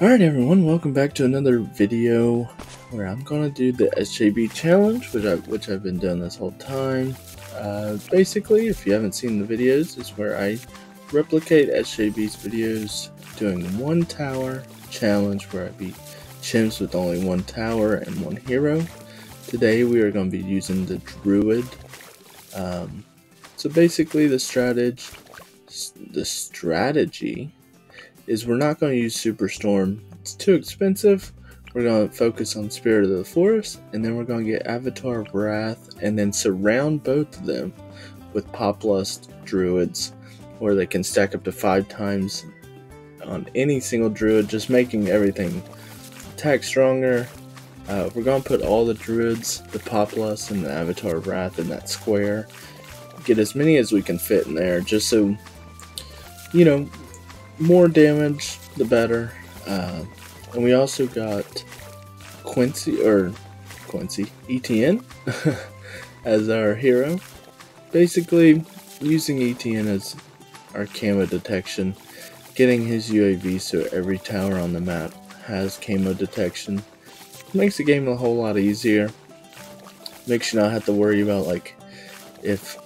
Alright everyone, welcome back to another video where I'm gonna do the SJB challenge, which I've been doing this whole time. Basically, if you haven't seen the videos, it's where I replicate SJB's videos doing one tower challenge where I beat chimps with only one tower and one hero. Today we are going to be using the Druid. So basically the strategy is we're not going to use Superstorm. It's too expensive. We're going to focus on Spirit of the Forest, and then we're going to get Avatar of Wrath, and then surround both of them with Poplust Druids, where they can stack up to 5 times on any single Druid, just making everything attack stronger. We're going to put all the Druids, the Poplust, and the Avatar of Wrath in that square. Get as many as we can fit in there, just so, you know, more damage the better. And we also got ETN as our hero. Basically using ETN as our camo detection, getting his UAV so every tower on the map has camo detection. Makes the game a whole lot easier. Makes you not have to worry about like if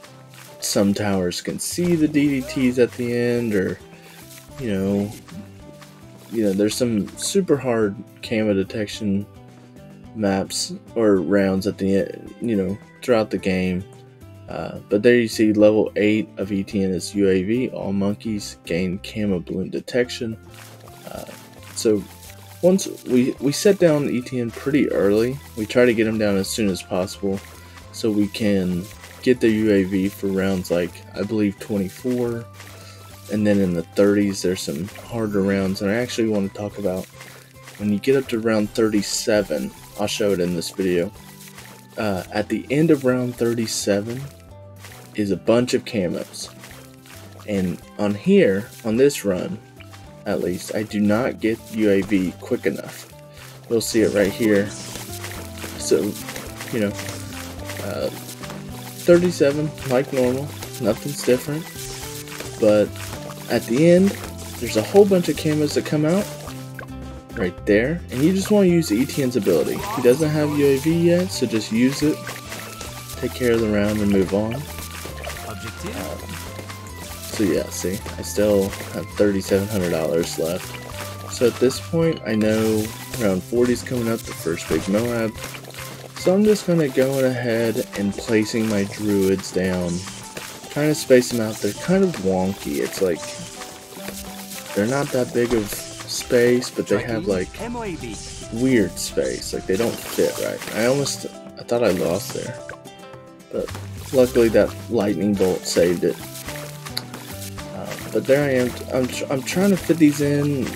some towers can see the DDTs at the end, or you know, there's some super hard camo detection maps or rounds at the end, throughout the game. But there you see level 8 of ETN is UAV. All monkeys gain camo balloon detection. So once we set down ETN pretty early, we try to get them down as soon as possible so we can get the UAV for rounds like, I believe, 24. And then in the 30s, there's some harder rounds, and I actually want to talk about when you get up to round 37. I'll show it in this video. At the end of round 37 is a bunch of camos, and on here, on this run, at least, I do not get UAV quick enough. You'll see it right here. So, 37 like normal, nothing's different, but at the end, there's a whole bunch of camos that come out right there, and you just want to use ETN's ability. He doesn't have UAV yet, so just use it, take care of the round, and move on. So yeah, see, I still have $3,700 left. So at this point, I know round 40 is coming up, the first big Moab. So I'm just going to go ahead and placing my Druids down. Trying to space them out. They're kind of wonky. It's like they're not that big of space, but they have like weird space. Like they don't fit right. I thought I lost there, but luckily that lightning bolt saved it. But there I am. I'm trying to fit these in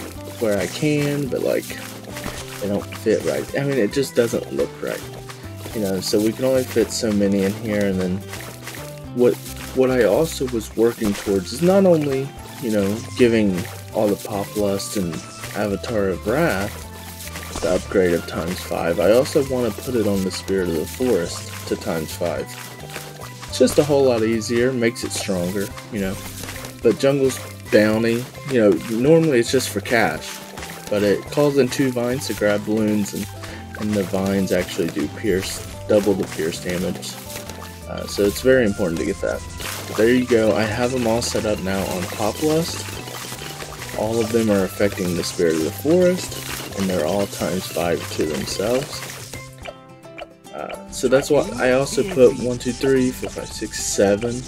where I can, but like they don't fit right. I mean, it just doesn't look right. So we can only fit so many in here, and then what I also was working towards is not only, giving all the Poplust and Avatar of Wrath the upgrade of ×5, I also want to put it on the Spirit of the Forest to ×5. It's just a whole lot easier, makes it stronger, But Jungle's Bounty, normally it's just for cash, but it calls in 2 vines to grab balloons, and the vines actually do double the pierce damage. So it's very important to get that. But there you go. I have them all set up now on Poplust. All of them are affecting the Spirit of the Forest, and they're all ×5 to themselves. So that's why I also put 1, 2, 3, 4, 5, 6, 7,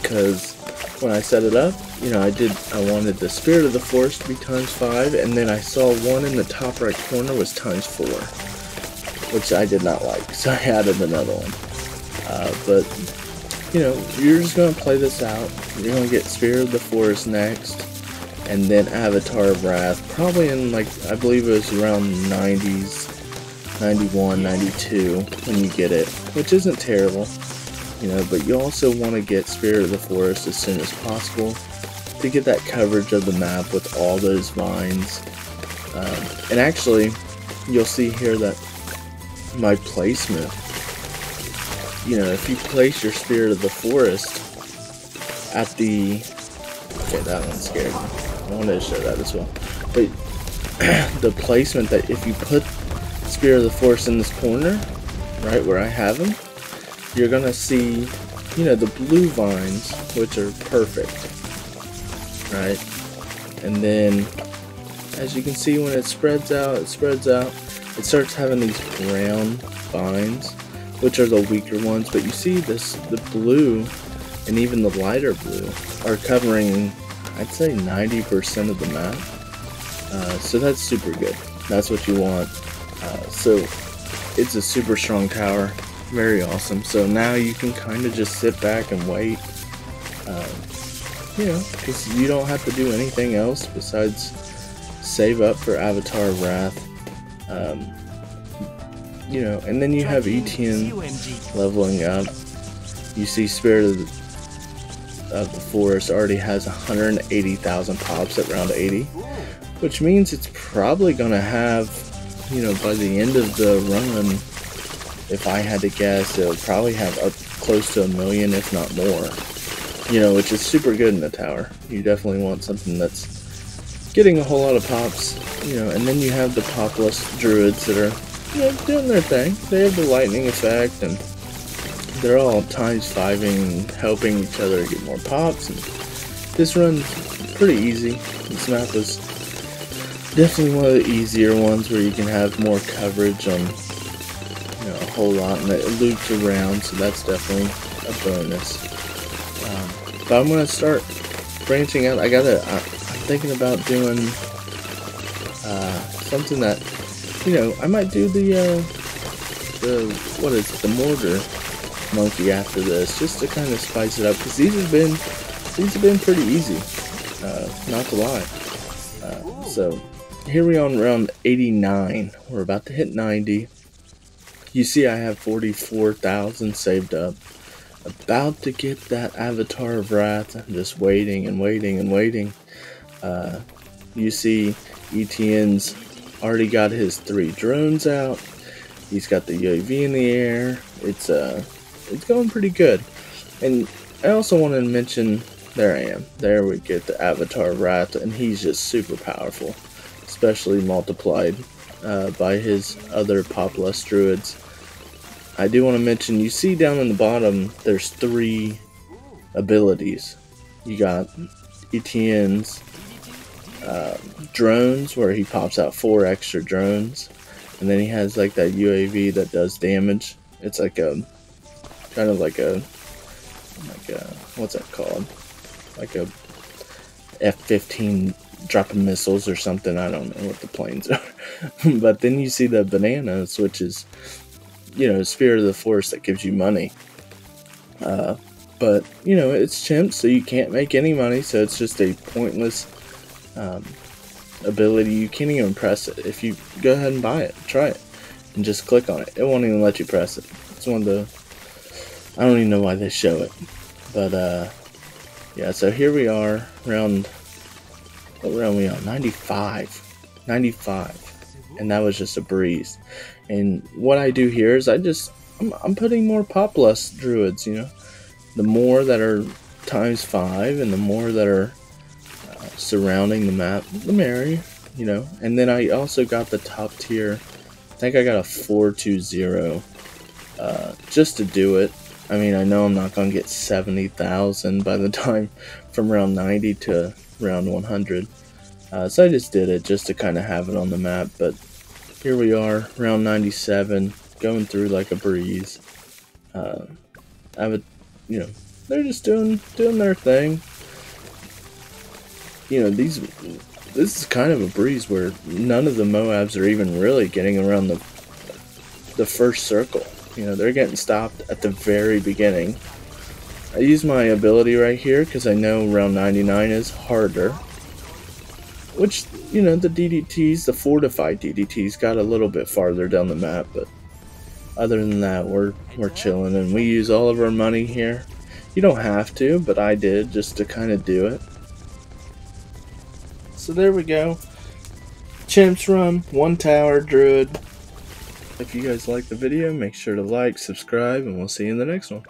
because when I set it up, I wanted the Spirit of the Forest to be ×5, and then I saw one in the top right corner was ×4, which I did not like, so I added another one. But, you're just going to play this out. You're going to get Spirit of the Forest next, and then Avatar of Wrath, probably in, I believe it was around 90s, 91, 92, when you get it, which isn't terrible, but you also want to get Spirit of the Forest as soon as possible to get that coverage of the map with all those vines. And actually, you'll see here that my placement, if you place your Spirit of the Forest at the... Okay, that one scared me. I wanted to show that as well. But the placement that if you put Spear of the Forest in this corner, right where I have him, you're gonna see, you know, the blue vines, which are perfect, right? And then, as you can see, when it spreads out, it starts having these brown vines, which are the weaker ones. But you see this, the blue and even the lighter blue are covering, I'd say, 90% of the map. So that's super good. That's what you want. So it's a super strong tower, very awesome. So now you can kind of just sit back and wait, you know, because you don't have to do anything else besides save up for Avatar of Wrath. You know, and then you have Etienne leveling up. You see Spirit of the Forest already has 180,000 pops at round 80, which means it's probably gonna have, you know, by the end of the run, if I had to guess, it'll probably have up close to 1 million, if not more. You know, which is super good in the tower. You definitely want something that's getting a whole lot of pops, you know. And then you have the popless druids that are, you know, doing their thing. They have the lightning effect, and they're all ×5ing, helping each other get more pops. And this run's pretty easy. This map was definitely one of the easier ones where you can have more coverage on, you know, a whole lot, and it loops around, so that's definitely a bonus. But I'm gonna start branching out. I'm thinking about doing something that, you know, I might do the mortar monkey after this, just to kind of spice it up, because these have been pretty easy, not to lie. So here we are on round 89. We're about to hit 90. You see I have 44,000 saved up. About to get that Avatar of Wrath. I'm just waiting and waiting and waiting. You see Etienne's already got his 3 drones out. He's got the UAV in the air. It's going pretty good. And I also wanted to mention, there I am. There we get the Avatar of Wrath, and he's just super powerful, especially multiplied by his other popless druids. I do want to mention, you see down in the bottom, there's 3 abilities. You got Etienne's drones, where he pops out 4 extra drones, and then he has like that UAV that does damage. It's like a kind of like a what's that called? Like a F-15 dropping missiles or something. I don't know what the planes are. But then you see the bananas, which is, you know, Spirit of the Forest that gives you money. But, you know, it's Chimps, so you can't make any money, so it's just a pointless ability. You can't even press it. If you go ahead and buy it, try it, and just click on it, it won't even let you press it. It's one of the, I don't even know why they show it. But, yeah, so here we are, what round are we on? 95. And that was just a breeze. And what I do here is I'm putting more popless druids, you know. The more that are ×5 and the more that are surrounding the map, the merrier, you know. And then I also got the top tier. I think I got a 420 just to do it. I mean, I know I'm not going to get 70,000 by the time from round 90 to round 100. So I just did it just to kind of have it on the map. But here we are, round 97, going through like a breeze. You know, they're just doing their thing. You know, this is kind of a breeze where none of the Moabs are even really getting around the first circle. You know, they're getting stopped at the very beginning. I use my ability right here because I know round 99 is harder. Which, you know, the DDTs, the fortified DDTs, got a little bit farther down the map, but other than that, we're chilling, and we use all of our money here. You don't have to, but I did just to kind of do it. So there we go. Chimps run, 1 tower, Druid. If you guys like the video, make sure to like, subscribe, and we'll see you in the next one.